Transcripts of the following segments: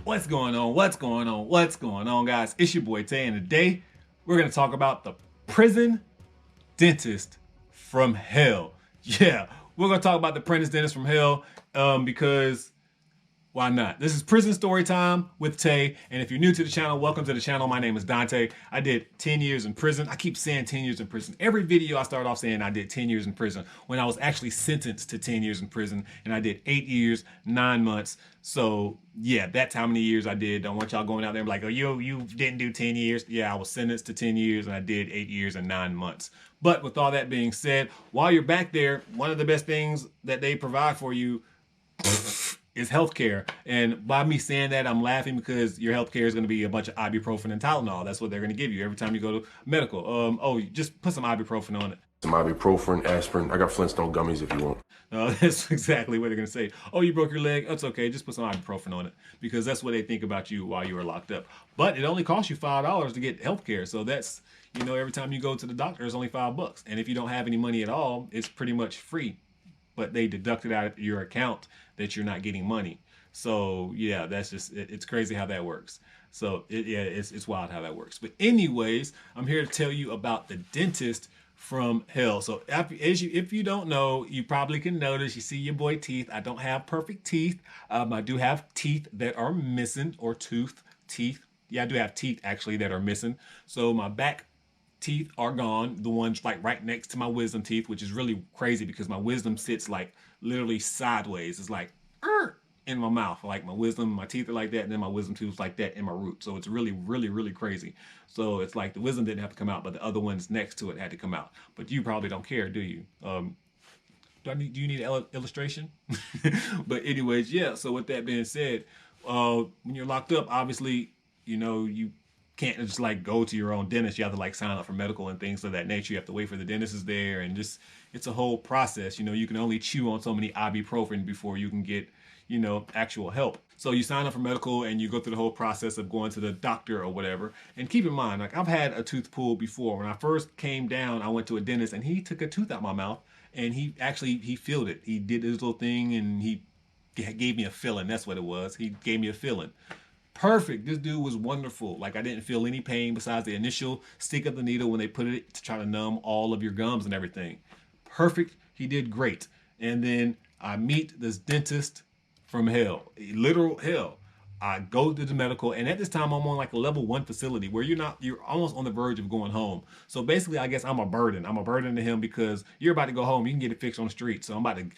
What's going on? What's going on? What's going on, guys? It's your boy Tay, and today we're going to talk about the prison dentist from hell. Yeah, we're going to talk about the prison dentist from hell because why not? This is Prison Story Time with Tay, and if you're new to the channel, welcome to the channel. My name is Dante. I did 10 years in prison. I keep saying 10 years in prison. Every video I start off saying I did 10 years in prison when I was actually sentenced to 10 years in prison, and I did 8 years, 9 months. So yeah, that's how many years I did. Don't want y'all going out there and be like, oh, you didn't do 10 years. Yeah, I was sentenced to 10 years and I did 8 years and 9 months. But with all that being said, while you're back there, one of the best things that they provide for you is healthcare. And by me saying that, I'm laughing because your healthcare is going to be a bunch of ibuprofen and Tylenol. That's what they're going to give you every time you go to medical. Oh, just put some ibuprofen on it. Some ibuprofen, aspirin. I got Flintstone gummies if you want. No, that's exactly what they're going to say. Oh, you broke your leg? That's okay. Just put some ibuprofen on it, because that's what they think about you while you are locked up. But it only costs you $5 to get healthcare. So that's, every time you go to the doctor, it's only $5. And if you don't have any money at all, it's pretty much free. But they deduct it out of your account that you're not getting money. So yeah, that's just, it's crazy how that works. So it's wild how that works. But anyways, I'm here to tell you about the dentist from hell. So if you don't know, you probably can notice, you see your boy teeth. I don't have perfect teeth. I do have teeth that are missing, or teeth. Yeah, I do have teeth actually that are missing. So my back teeth are gone, the ones like right next to my wisdom teeth, which is really crazy because my wisdom sits like literally sideways. It's like in my mouth, like my teeth are like that, and then my wisdom tooth is like that in my root. So it's really, really, really crazy. So it's like the wisdom didn't have to come out, but the other ones next to it had to come out. But you probably don't care, do you? Do you need an illustration? But anyways, yeah. So with that being said, when you're locked up, obviously, you can't just like go to your own dentist. You have to like sign up for medical and things of that nature. You have to wait for the dentist is there, and just it's a whole process. You can only chew on so many ibuprofen before you can get actual help. So you sign up for medical and you go through the whole process of going to the doctor or whatever. And keep in mind, like, I've had a tooth pulled before. When I first came down, I went to a dentist and he took a tooth out my mouth, and he filled it. He did his little thing and he gave me a filling. That's what it was. He gave me a filling. Perfect. This dude was wonderful. Like, I didn't feel any pain besides the initial stick of the needle when they put it to try to numb all of your gums and everything. Perfect. He did great. And then I meet this dentist from hell, literal hell. I go to the medical, and at this time I'm on like a level 1 facility where you're almost on the verge of going home. So basically, I guess I'm a burden. I'm a burden to him because you're about to go home. You can get it fixed on the street. So I'm about to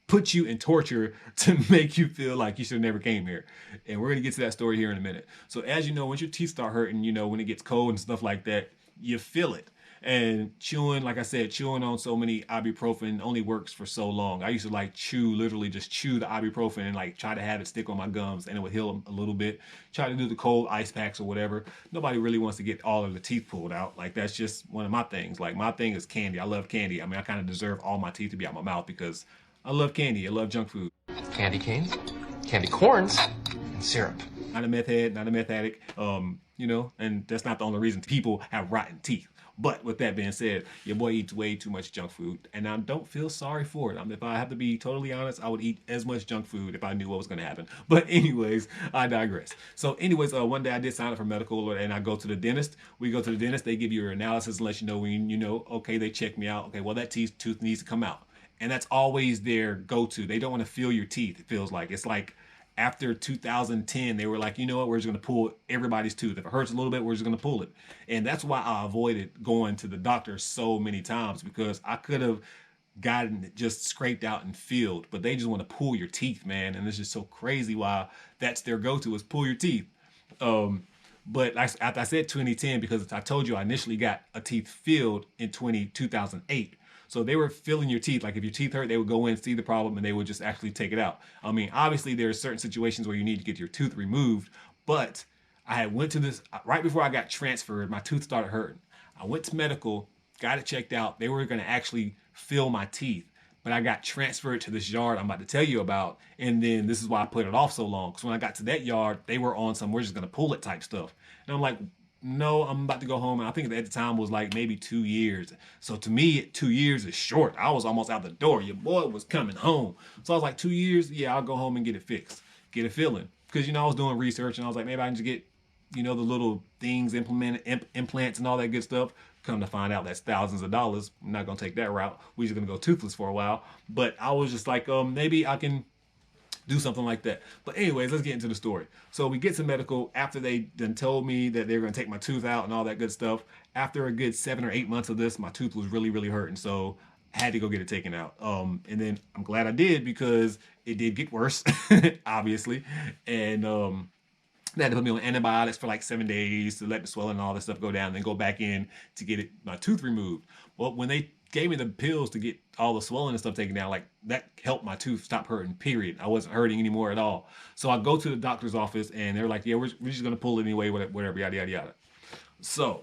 put you in torture to make you feel like you should have never came here. And we're going to get to that story here in a minute. So as you know, once your teeth start hurting, when it gets cold and stuff like that, you feel it. And chewing, like I said, chewing on so many ibuprofen only works for so long. I used to like literally just chew the ibuprofen and like try to have it stick on my gums, and it would heal a little bit. Try to do the cold ice packs or whatever. Nobody really wants to get all of the teeth pulled out. Like, that's just one of my things. Like, my thing is candy. I love candy. I mean, I kind of deserve all my teeth to be out my mouth because I love candy. I love junk food. Candy canes, candy corns, and syrup. Not a meth head, not a meth addict, and that's not the only reason people have rotten teeth. But with that being said, your boy eats way too much junk food, and I don't feel sorry for it. If I have to be totally honest, I would eat as much junk food if I knew what was going to happen. But anyways, I digress. So anyways, one day I did sign up for medical, and I go to the dentist. We go to the dentist. They give you your analysis and let you know when, okay, they check me out. Okay, well, that tooth needs to come out. And that's always their go-to. They don't want to feel your teeth, it feels like. It's like after 2010, they were like, you know what, we're just going to pull everybody's tooth. If it hurts a little bit, we're just going to pull it. And that's why I avoided going to the doctor so many times, because I could have gotten it just scraped out and filled, but they just want to pull your teeth, man. And it's just so crazy why that's their go-to, is pull your teeth. But after I said 2010, because I told you I initially got a teeth filled in 2008. So they were filling your teeth. Like, if your teeth hurt, they would go in, see the problem, and they would just actually take it out. I mean, obviously there are certain situations where you need to get your tooth removed, but I had went to this right before I got transferred. My tooth started hurting. I went to medical, got it checked out. They were going to actually fill my teeth, but I got transferred to this yard I'm about to tell you about. And then this is why I put it off so long, because when I got to that yard, they were on some, we're just going to pull it type stuff. And I'm like, no, I'm about to go home. And I think at the time was like maybe 2 years. So to me, 2 years is short. I was almost out the door. Your boy was coming home. So I was like, 2 years? Yeah, I'll go home and get it fixed. Get a filling. because, you know, I was doing research and I was like, maybe I can just get, you know, the little things implants and all that good stuff. Come to find out that's thousands of dollars. I'm not going to take that route. We're just going to go toothless for a while. But I was just like, maybe I can do something like that. But anyways, let's get into the story. So we get to medical after they done told me that they were going to take my tooth out and all that good stuff. After a good 7 or 8 months of this, my tooth was really, really hurting. So I had to go get it taken out. And then I'm glad I did, because it did get worse, obviously. And they had to put me on antibiotics for like 7 days to let the swelling and all that stuff go down, and then go back in to get my tooth removed. Well, when they gave me the pills to get all the swelling and stuff taken down, like that helped my tooth stop hurting, period. I wasn't hurting anymore at all. So I go to the doctor's office and they're like, yeah, we're just going to pull it anyway, whatever, yada, yada, yada. So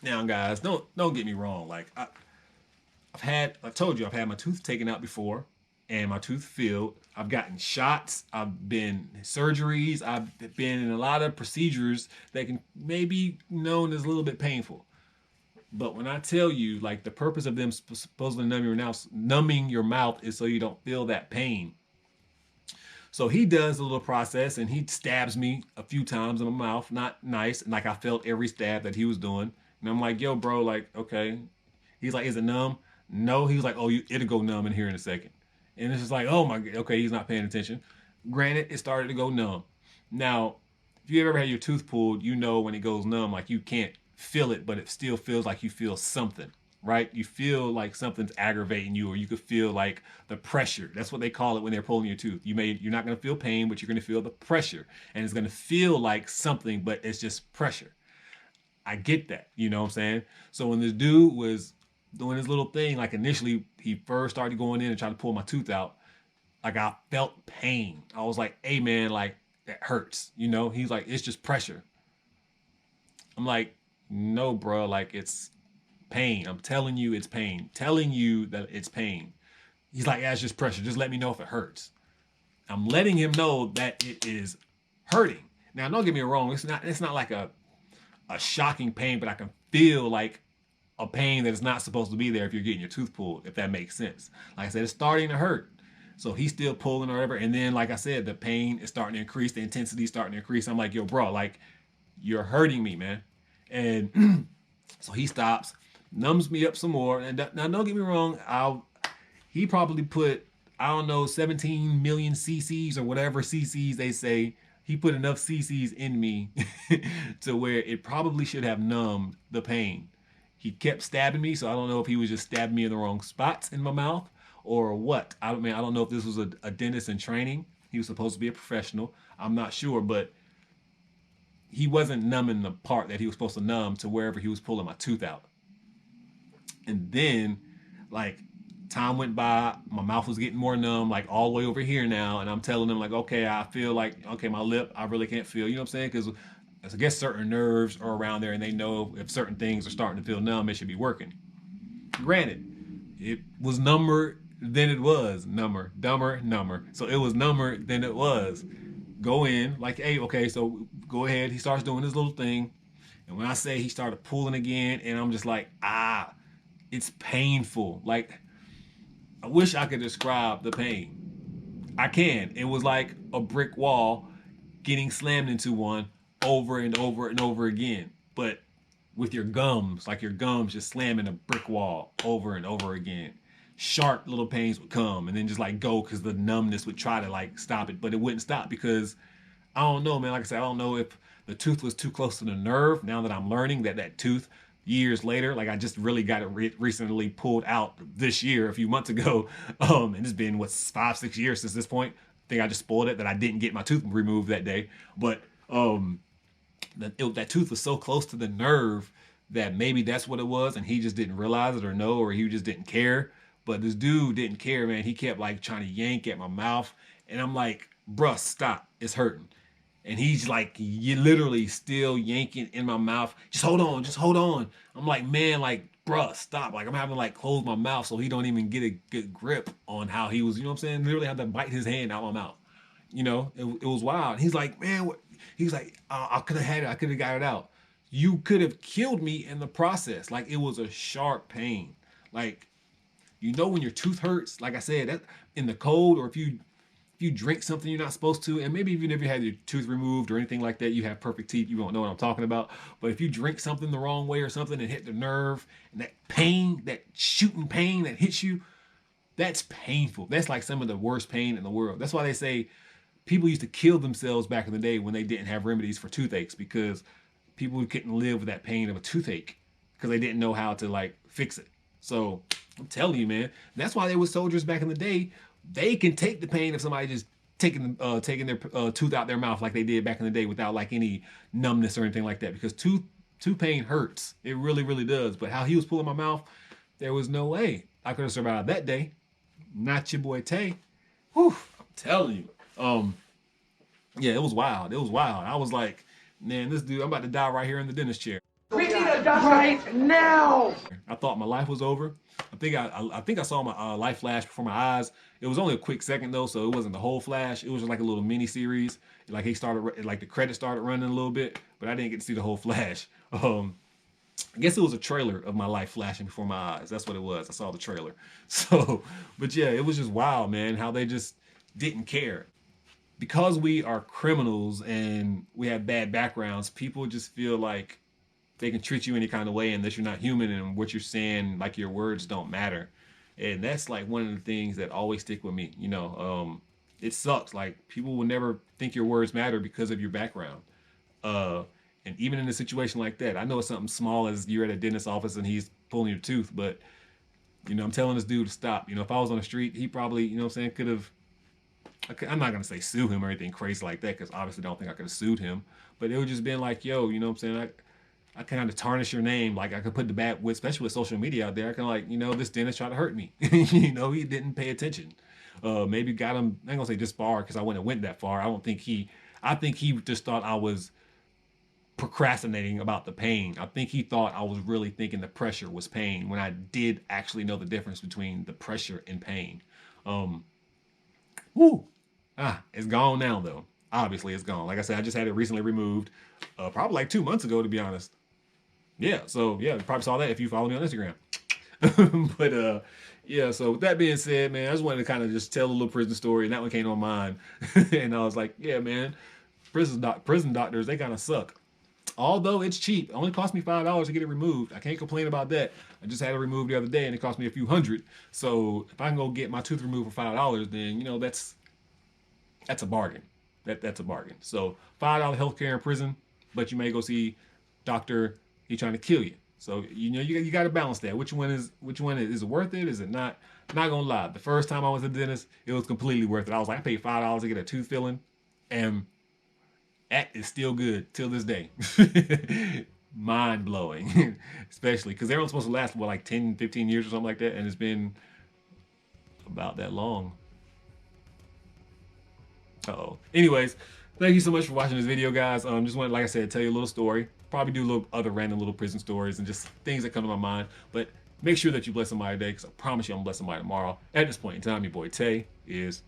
now, guys, don't get me wrong. Like I've told you, I've had my tooth taken out before and my tooth filled. I've gotten shots. I've been surgeries. I've been in a lot of procedures that can maybe known as a little bit painful. But when I tell you, like, the purpose of them supposedly numbing your mouth is so you don't feel that pain. So he does a little process and he stabs me a few times in my mouth. Not nice. And like I felt every stab that he was doing. And I'm like, yo, bro, like, okay. He's like, is it numb? No. He was like, oh, it'll go numb in here in a second. And it's just like, oh my God, okay, he's not paying attention. Granted, it started to go numb. Now, if you ever had your tooth pulled, you know when it goes numb, like you can't feel it, but it still feels like you feel something, right? You feel like something's aggravating you, or you could feel like the pressure. That's what they call it when they're pulling your tooth. You're not going to feel pain, but you're going to feel the pressure, and it's going to feel like something, but it's just pressure. I get that, you know what I'm saying? So when this dude was doing his little thing, like initially he first started going in and trying to pull my tooth out, like I felt pain. I was like, hey man, like that hurts, you know? He's like, it's just pressure. I'm like, no, bro, like it's pain. I'm telling you it's pain. Telling you that it's pain. He's like, yeah, it's just pressure. Just let me know if it hurts. I'm letting him know that it is hurting. Now, don't get me wrong. It's not like a shocking pain, but I can feel like a pain that is not supposed to be there if you're getting your tooth pulled, if that makes sense. Like I said, it's starting to hurt. So he's still pulling or whatever. And then, like I said, the pain is starting to increase. The intensity is starting to increase. I'm like, yo, bro, like you're hurting me, man. And so he stops, numbs me up some more. And now, don't get me wrong. He probably put, I don't know, 17 million cc's or whatever cc's they say. He put enough cc's in me to where it probably should have numbed the pain. He kept stabbing me, so I don't know if he was just stabbing me in the wrong spots in my mouth or what. I don't know if this was a dentist in training. He was supposed to be a professional. I'm not sure, but he wasn't numbing the part that he was supposed to numb to wherever he was pulling my tooth out. And then, like, time went by, my mouth was getting more numb, like all the way over here now, and I'm telling him, like, okay, I feel like, okay, my lip, I really can't feel, you know what I'm saying? Because I guess certain nerves are around there, and they know if certain things are starting to feel numb, it should be working. Granted, it was number than it was. Number. So it was number than it was. Go in, like, hey, okay, so go ahead. He starts doing his little thing. And when I say he started pulling again, and I'm just like, it's painful. Like, I wish I could describe the pain. I can. It was like a brick wall getting slammed into one over and over and over again. But with your gums, like your gums just slamming a brick wall over and over again. Sharp little pains would come and then just like go because the numbness would try to like stop it, but it wouldn't stop because I don't know, man. Like I said, I don't know if the tooth was too close to the nerve. Now that I'm learning that tooth years later, like I just really got it recently pulled out this year, a few months ago. And it's been 5-6 years since this point. I think I just spoiled it that I didn't get my tooth removed that day. But that tooth was so close to the nerve that maybe that's what it was, and he just didn't realize it or know, or he just didn't care. But this dude didn't care, man. He kept like trying to yank at my mouth. And I'm like, bruh, stop. It's hurting. And he's like, you literally still yanking in my mouth. Just hold on. I'm like, man, like, bruh, stop. Like, I'm having to like close my mouth so he don't even get a good grip on how he was, you know what I'm saying? Literally have to bite his hand out my mouth. You know, it was wild. And he's like, man, what? He's like, I could have had it. I could have got it out. You could have killed me in the process. Like, it was a sharp pain. Like, you know when your tooth hurts, like I said, that in the cold, or if you if you drink something you're not supposed to, and maybe even if you had your tooth removed or anything like that, you have perfect teeth, you won't know what I'm talking about. But if you drink something the wrong way or something and hit the nerve, and that pain, that shooting pain that hits you, that's painful. That's like some of the worst pain in the world. That's why they say people used to kill themselves back in the day when they didn't have remedies for toothaches, because people couldn't live with that pain of a toothache because they didn't know how to like fix it. So I'm telling you, man, that's why they were soldiers back in the day. They can take the pain of somebody just taking their tooth out their mouth like they did back in the day without like any numbness or anything like that, because tooth pain hurts. It really, really does. But how he was pulling my mouth, there was no way I could have survived that day. Not your boy Tay. Whew, I'm telling you. Yeah, it was wild. It was wild. I was like, man, this dude, I'm about to die right here in the dentist chair. We need a doctor right now. I thought my life was over. I think I saw my life flash before my eyes. It was only a quick second though, so it wasn't the whole flash. It was just like a little mini series. Like the credits started running a little bit, but I didn't get to see the whole flash. I guess it was a trailer of my life flashing before my eyes. That's what it was. I saw the trailer. So, but yeah, it was just wild, man, how they just didn't care. Because we are criminals and we have bad backgrounds, people just feel like they can treat you any kind of way unless you're not human and what you're saying, like your words don't matter. And that's like one of the things that always stick with me. You know, it sucks. Like people will never think your words matter because of your background. And even in a situation like that, I know it's something small as you're at a dentist's office and he's pulling your tooth, but you know, I'm telling this dude to stop. You know, if I was on the street, he probably, you know what I'm saying, could have, I'm not going to say sue him or anything crazy like that, because obviously I don't think I could have sued him, but it would just been like, yo, you know what I'm saying, I kind of tarnish your name. Like I could put the bad, especially with social media out there, I can like, you know, this dentist tried to hurt me. You know, he didn't pay attention. Maybe got him, I ain't gonna say this far because I wouldn't have went that far. I think he just thought I was procrastinating about the pain. I think he thought I was really thinking the pressure was pain when I did actually know the difference between the pressure and pain. It's gone now though. Obviously it's gone. Like I said, I just had it recently removed, probably like 2 months ago, to be honest. Yeah, so yeah, you probably saw that if you follow me on Instagram. But yeah, so with that being said, man, I just wanted to kind of just tell a little prison story, and that one came on mine. And I was like, yeah, man, prison doctors, they kind of suck. Although it's cheap, it only cost me $5 to get it removed. I can't complain about that. I just had it removed the other day, and it cost me a few hundred. So if I can go get my tooth removed for $5, then you know that's a bargain. That's a bargain. So $5 healthcare in prison, but you may go see doctor. He's trying to kill you. So you know you got to balance that. Which one is it worth it? Is it not? I'm not gonna lie. The first time I was at the dentist, it was completely worth it. I was like, I paid $5 to get a tooth filling, and that is still good till this day. Mind blowing, especially because they're only supposed to last for like 10, 15 years or something like that, and it's been about that long. Anyways, thank you so much for watching this video, guys. Just wanted, like I said, tell you a little story. Probably do a little other random little prison stories and just things that come to my mind. But make sure that you bless somebody today, because I promise you I'm gonna bless somebody tomorrow. At this point in time, your boy Tay is